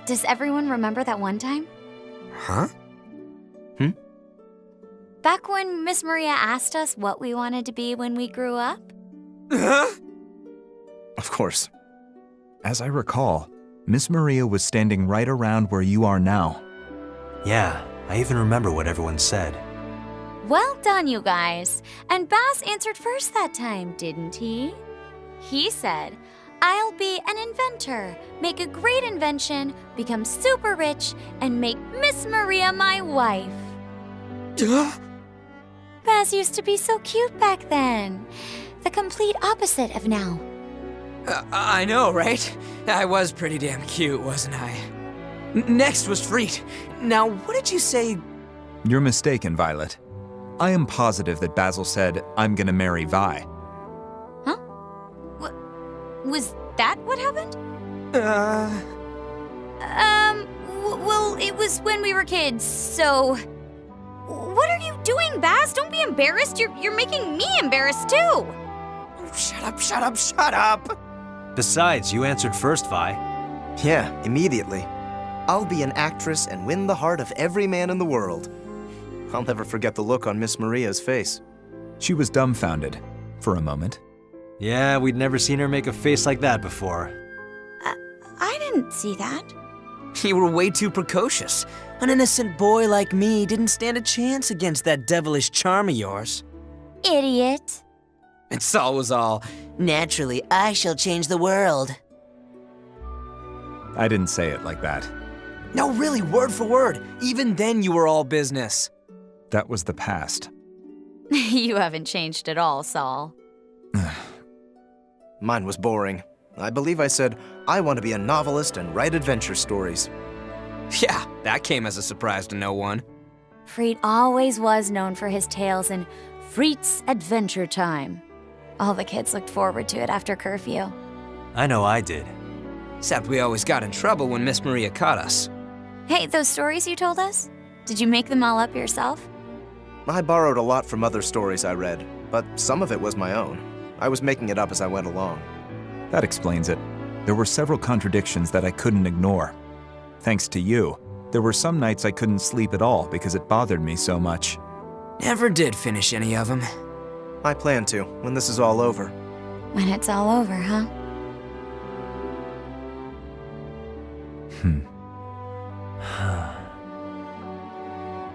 Does everyone remember that one time? Huh? Back when Miss Maria asked us what we wanted to be when we grew up? Of course. As I recall, Miss Maria was standing right around where you are now. Yeah, I even remember what everyone said. Well done, you guys. And Baz answered first that time, didn't he? He said, I'll be an inventor, make a great invention, become super rich, and make Miss Maria my wife. Baz used to be so cute back then. The complete opposite of now. I know, right? I was pretty damn cute, wasn't I? Next was Freet. Now, what did you say? You're mistaken, Violet. I am positive that Basil said, I'm gonna marry Vi. Huh? Was that what happened? Well, it was when we were kids, so... What are you doing, Baz? Don't be embarrassed. You're making me embarrassed, too. Shut up, shut up, shut up! Besides, you answered first, Vi. Yeah, immediately. I'll be an actress and win the heart of every man in the world. I'll never forget the look on Miss Maria's face. She was dumbfounded for a moment. Yeah, we'd never seen her make a face like that before. I didn't see that. You were way too precocious. An innocent boy like me didn't stand a chance against that devilish charm of yours. Idiot. And Saul was all, naturally, I shall change the world. I didn't say it like that. No, really, word for word. Even then you were all business. That was the past. You haven't changed at all, Saul. Mine was boring. I believe I said, I want to be a novelist and write adventure stories. Yeah, that came as a surprise to no one. Freet always was known for his tales in Freet's Adventure Time. All the kids looked forward to it after curfew. I know I did. Except we always got in trouble when Miss Maria caught us. Hey, those stories you told us? Did you make them all up yourself? I borrowed a lot from other stories I read, but some of it was my own. I was making it up as I went along. That explains it. There were several contradictions that I couldn't ignore. Thanks to you, there were some nights I couldn't sleep at all because it bothered me so much. Never did finish any of them. I plan to, when this is all over. When it's all over, huh?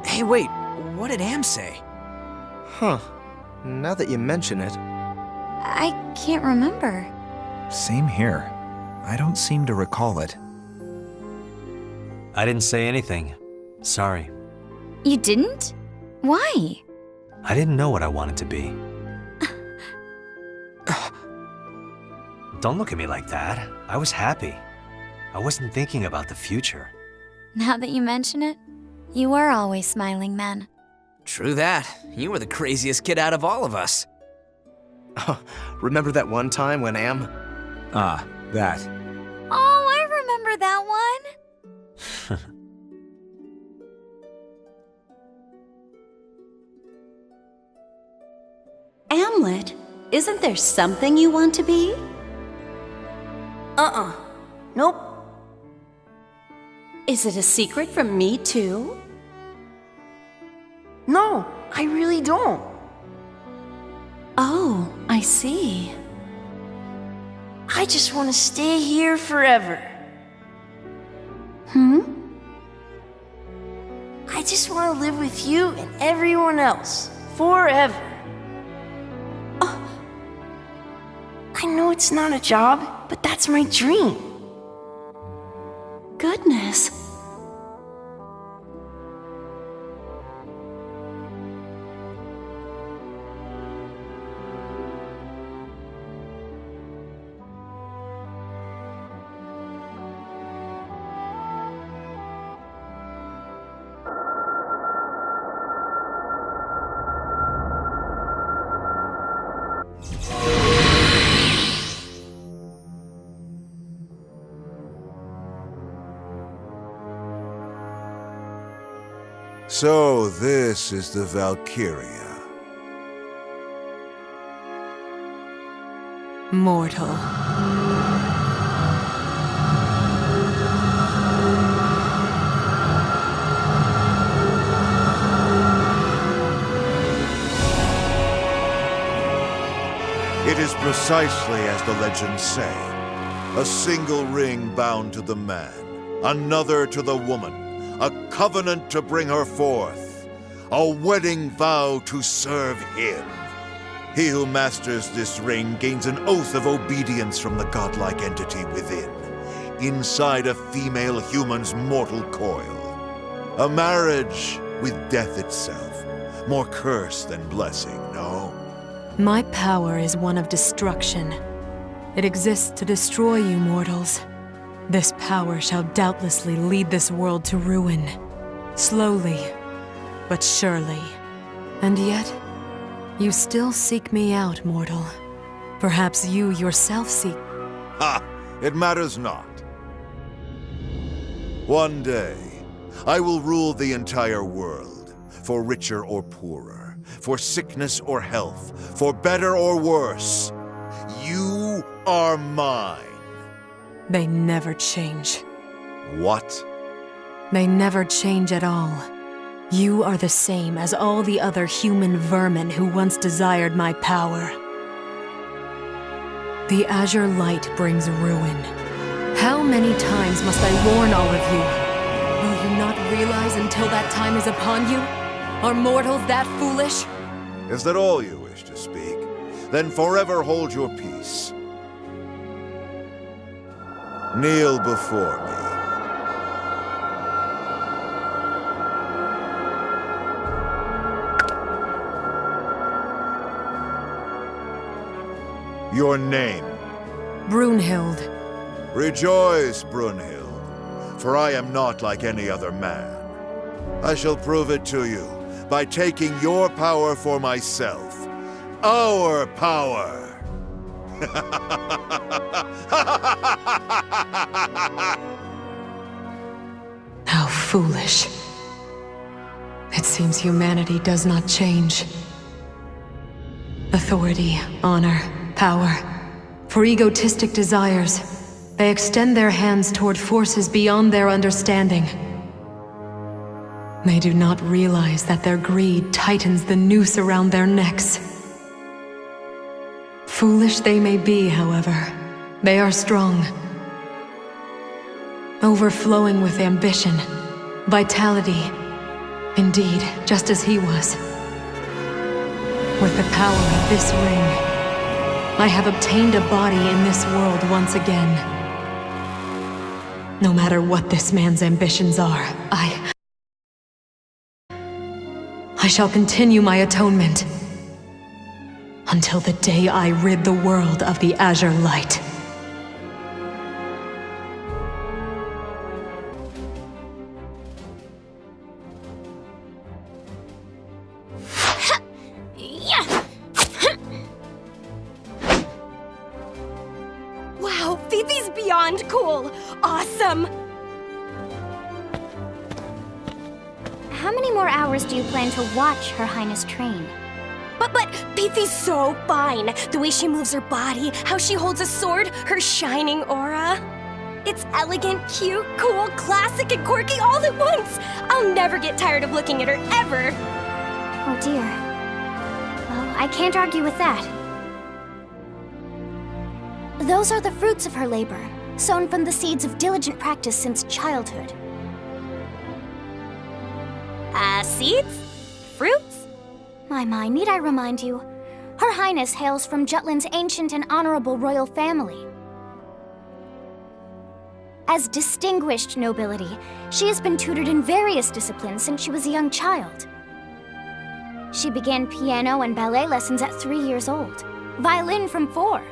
Hey, wait, what did Am say? Huh. Now that you mention it, I can't remember. Same here. I don't seem to recall it. I didn't say anything. Sorry. You didn't? Why? I didn't know what I wanted to be. Don't look at me like that. I was happy. I wasn't thinking about the future. Now that you mention it, you were always smiling then. True that. You were the craziest kid out of all of us. remember that one time when Am... Ah, that. Oh, I remember that one. Amlet, isn't there something you want to be? Nope. Is it a secret from me too? No, I really don't. Oh, I see. I just want to stay here forever. I just want to live with you and everyone else, forever. I know it's not a job, but that's my dream. Goodness. So this is the Valkyria. Mortal. It is precisely as the legends say. A single ring bound to the man, another to the woman, a covenant to bring her forth, a wedding vow to serve him. He who masters this ring gains an oath of obedience from the godlike entity within, inside a female human's mortal coil. A marriage with death itself, more curse than blessing, no? My power is one of destruction. It exists to destroy you mortals. This power shall doubtlessly lead this world to ruin. Slowly, but surely. And yet, you still seek me out, mortal. Perhaps you yourself seek... Ha! It matters not. One day, I will rule the entire world, for richer or poorer, for sickness or health, for better or worse. You are mine. They never change. What? They never change at all. You are the same as all the other human vermin who once desired my power. The azure light brings ruin. How many times must I warn all of you? Will you not realize until that time is upon you? Are mortals that foolish? Is that all you wish to speak? Then forever hold your peace. Kneel before me. Your name? Brunhild. Rejoice, Brunhild, for I am not like any other man. I shall prove it to you by taking your power for myself. Our power! How foolish. It seems humanity does not change. Authority, honor, power. For egotistic desires, they extend their hands toward forces beyond their understanding. They do not realize that their greed tightens the noose around their necks. Foolish they may be, however, they are strong. Overflowing with ambition, vitality. Indeed, just as he was. With the power of this ring, I have obtained a body in this world once again. No matter what this man's ambitions are, I shall continue my atonement. Until the day I rid the world of the azure light. Wow, Fifi's beyond cool! Awesome! How many more hours do you plan to watch Her Highness train? But Fifi's so fine. The way she moves her body, how she holds a sword, her shining aura. It's elegant, cute, cool, classic, and quirky all at once. I'll never get tired of looking at her, ever. Oh dear. Well, I can't argue with that. Those are the fruits of her labor, sown from the seeds of diligent practice since childhood. Seeds? Fruits? My, need I remind you? Her Highness hails from Jutland's ancient and honorable royal family. As distinguished nobility, she has been tutored in various disciplines since she was a young child. She began piano and ballet lessons at 3 years old, violin from 4.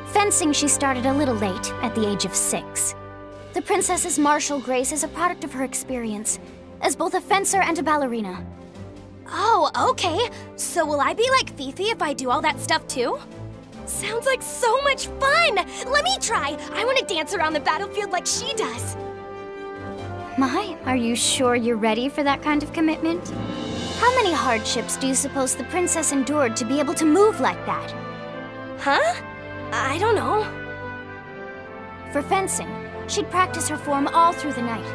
Fencing she started a little late, at the age of 6. The princess's martial grace is a product of her experience, as both a fencer and a ballerina. Oh, okay. So will I be like Fifi if I do all that stuff too? Sounds like so much fun! Let me try! I want to dance around the battlefield like she does! My, are you sure you're ready for that kind of commitment? How many hardships do you suppose the princess endured to be able to move like that? Huh? I don't know. For fencing, she'd practice her form all through the night.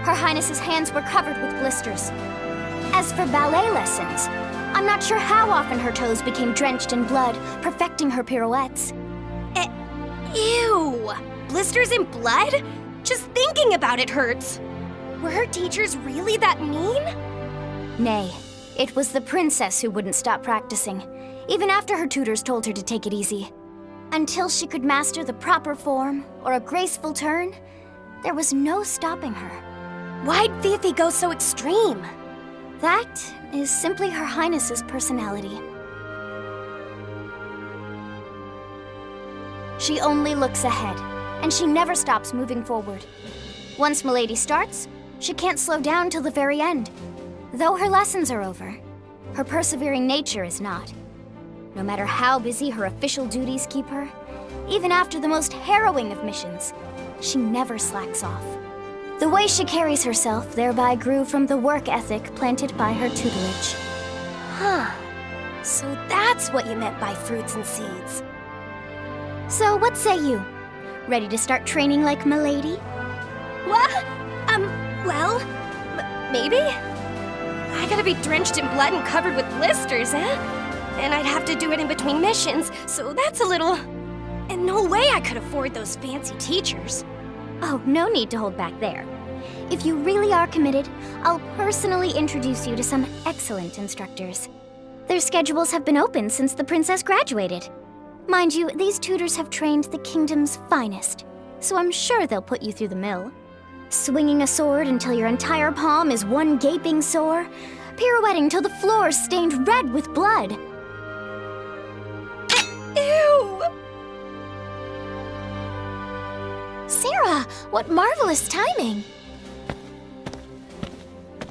Her Highness's hands were covered with blisters. As for ballet lessons, I'm not sure how often her toes became drenched in blood, perfecting her pirouettes. Ew! Blisters in blood? Just thinking about it hurts. Were her teachers really that mean? Nay, it was the princess who wouldn't stop practicing, even after her tutors told her to take it easy. Until she could master the proper form or a graceful turn, there was no stopping her. Why'd Fifi go so extreme? That is simply Her Highness's personality. She only looks ahead, and she never stops moving forward. Once Milady starts, she can't slow down till the very end. Though her lessons are over, her persevering nature is not. No matter how busy her official duties keep her, even after the most harrowing of missions, she never slacks off. The way she carries herself thereby grew from the work ethic planted by her tutelage. Huh. So that's what you meant by fruits and seeds. So what say you? Ready to start training like Milady? What? Well, maybe? I gotta be drenched in blood and covered with blisters, eh? And I'd have to do it in between missions, so that's a little... And no way I could afford those fancy teachers. Oh, no need to hold back there. If you really are committed, I'll personally introduce you to some excellent instructors. Their schedules have been open since the princess graduated. Mind you, these tutors have trained the kingdom's finest, so I'm sure they'll put you through the mill. Swinging a sword until your entire palm is one gaping sore, pirouetting till the floor's stained red with blood. Ew! Sarah, what marvelous timing!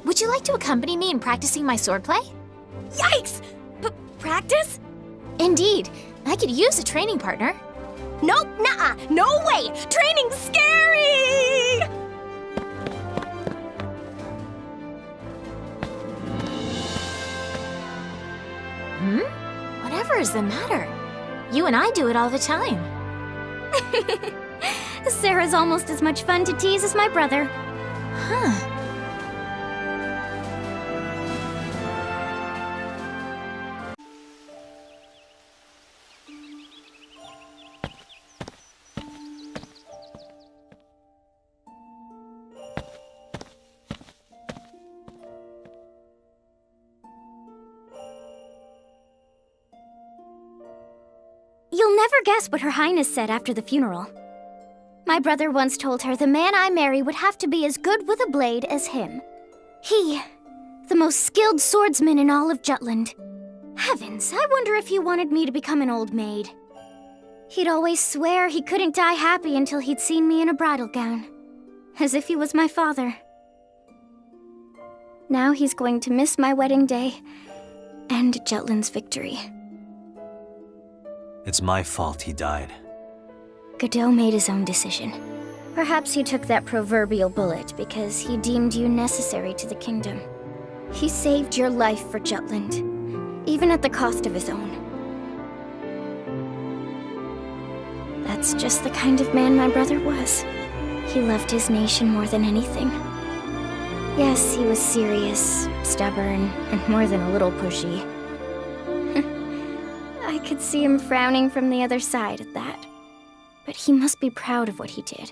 Would you like to accompany me in practicing my swordplay? Yikes! Practice? Indeed. I could use a training partner. Nope, nuh-uh, no way! Training's scary! Whatever is the matter? You and I do it all the time. Sarah's almost as much fun to tease as my brother. Huh. You'll never guess what Her Highness said after the funeral. My brother once told her the man I marry would have to be as good with a blade as him. He, the most skilled swordsman in all of Jutland. Heavens, I wonder if he wanted me to become an old maid. He'd always swear he couldn't die happy until he'd seen me in a bridal gown. As if he was my father. Now he's going to miss my wedding day and Jutland's victory. It's my fault he died. Godot made his own decision. Perhaps he took that proverbial bullet because he deemed you necessary to the kingdom. He saved your life for Jutland, even at the cost of his own. That's just the kind of man my brother was. He loved his nation more than anything. Yes, he was serious, stubborn, and more than a little pushy. I could see him frowning from the other side at that. But he must be proud of what he did.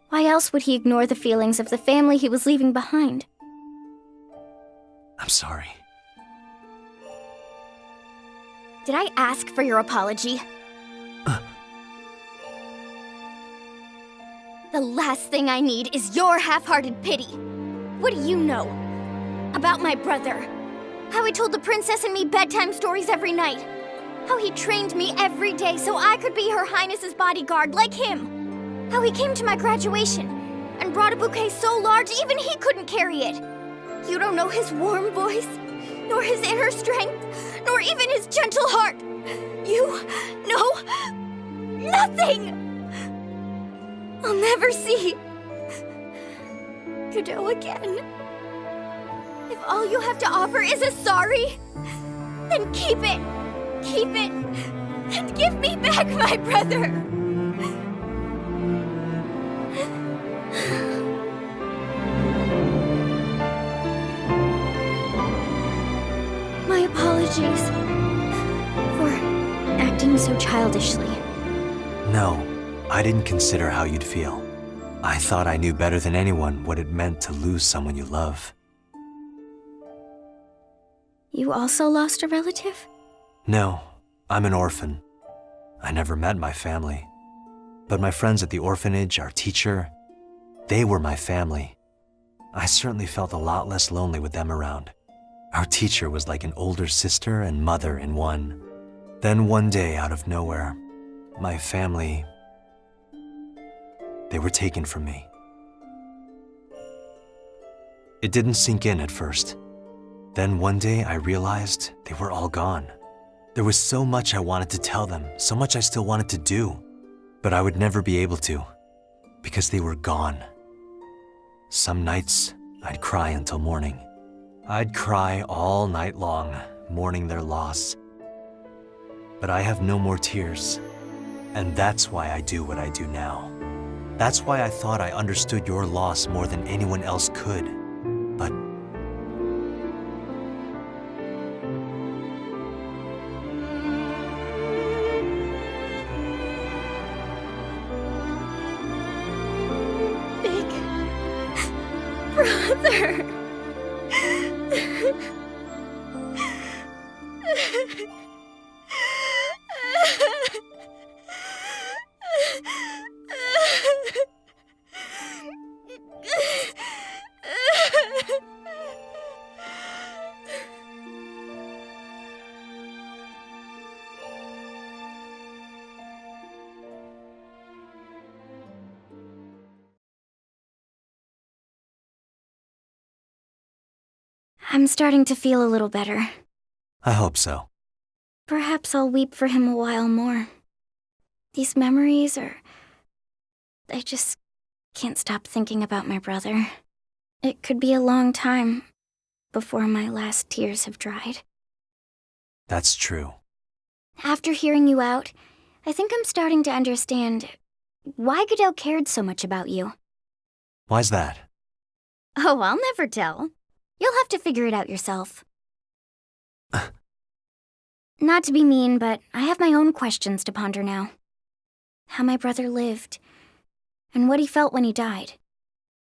Why else would he ignore the feelings of the family he was leaving behind? I'm sorry. Did I ask for your apology? The last thing I need is your half-hearted pity. What do you know about my brother? How he told the princess and me bedtime stories every night. How he trained me every day so I could be Her Highness's bodyguard like him. How he came to my graduation and brought a bouquet so large even he couldn't carry it. You don't know his warm voice, nor his inner strength, nor even his gentle heart. You know nothing. I'll never see Godot again. If all you have to offer is a sorry, then keep it. Keep it, and give me back my brother! My apologies for acting so childishly. No, I didn't consider how you'd feel. I thought I knew better than anyone what it meant to lose someone you love. You also lost a relative? No, I'm an orphan. I never met my family. But my friends at the orphanage, our teacher, they were my family. I certainly felt a lot less lonely with them around. Our teacher was like an older sister and mother in one. Then one day, out of nowhere, my family, they were taken from me. It didn't sink in at first. Then one day I realized they were all gone. There was so much I wanted to tell them, so much I still wanted to do, but I would never be able to, because they were gone. Some nights, I'd cry until morning. I'd cry all night long, mourning their loss. But I have no more tears, and that's why I do what I do now. That's why I thought I understood your loss more than anyone else could, but Brother! I'm starting to feel a little better. I hope so. Perhaps I'll weep for him a while more. These memories are... I just can't stop thinking about my brother. It could be a long time before my last tears have dried. That's true. After hearing you out, I think I'm starting to understand why Goodell cared so much about you. Why's that? Oh, I'll never tell. You'll have to figure it out yourself. Not to be mean, but I have my own questions to ponder now. How my brother lived, and what he felt when he died.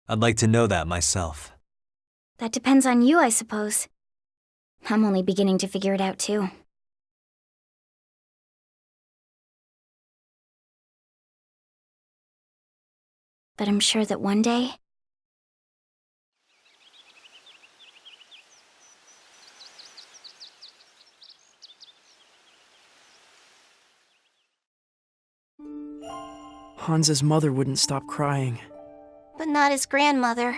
I'd like to know that myself. That depends on you, I suppose. I'm only beginning to figure it out, too. But I'm sure that one day... Hans's mother wouldn't stop crying. But not his grandmother.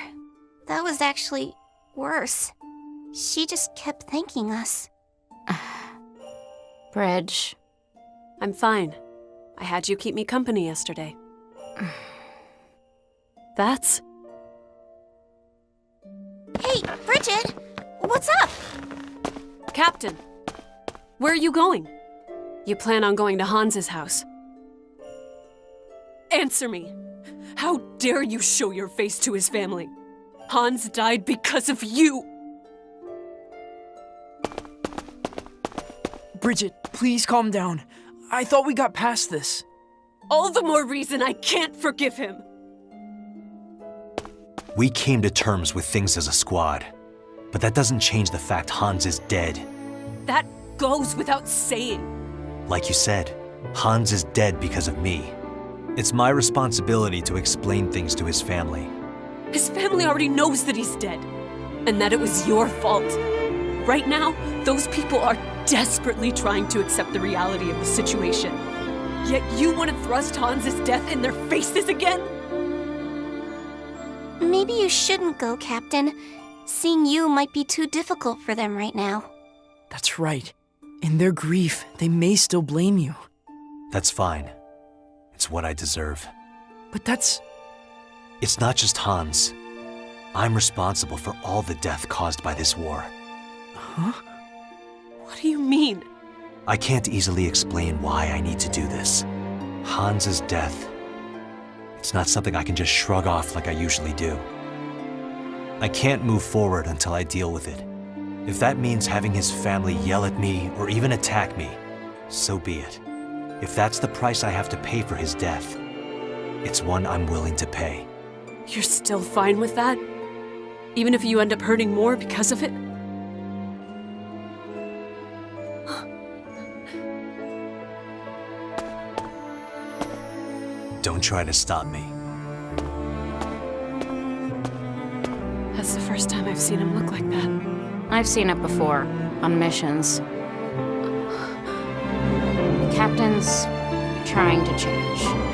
That was actually worse. She just kept thanking us. Bridge. I'm fine. I had you keep me company yesterday. That's... Hey, Bridget! What's up? Captain! Where are you going? You plan on going to Hans's house. Answer me! How dare you show your face to his family? Hans died because of you! Bridget, please calm down. I thought we got past this. All the more reason I can't forgive him! We came to terms with things as a squad, but that doesn't change the fact Hans is dead. That goes without saying. Like you said, Hans is dead because of me. It's my responsibility to explain things to his family. His family already knows that he's dead, and that it was your fault. Right now, those people are desperately trying to accept the reality of the situation. Yet you want to thrust Hans's death in their faces again? Maybe you shouldn't go, Captain. Seeing you might be too difficult for them right now. That's right. In their grief, they may still blame you. That's fine. It's what I deserve. But that's... It's not just Hans. I'm responsible for all the death caused by this war. Huh? What do you mean? I can't easily explain why I need to do this. Hans's death. It's not something I can just shrug off like I usually do. I can't move forward until I deal with it. If that means having his family yell at me or even attack me, so be it. If that's the price I have to pay for his death, it's one I'm willing to pay. You're still fine with that? Even if you end up hurting more because of it? Don't try to stop me. That's the first time I've seen him look like that. I've seen it before, on missions. The captain's trying to change.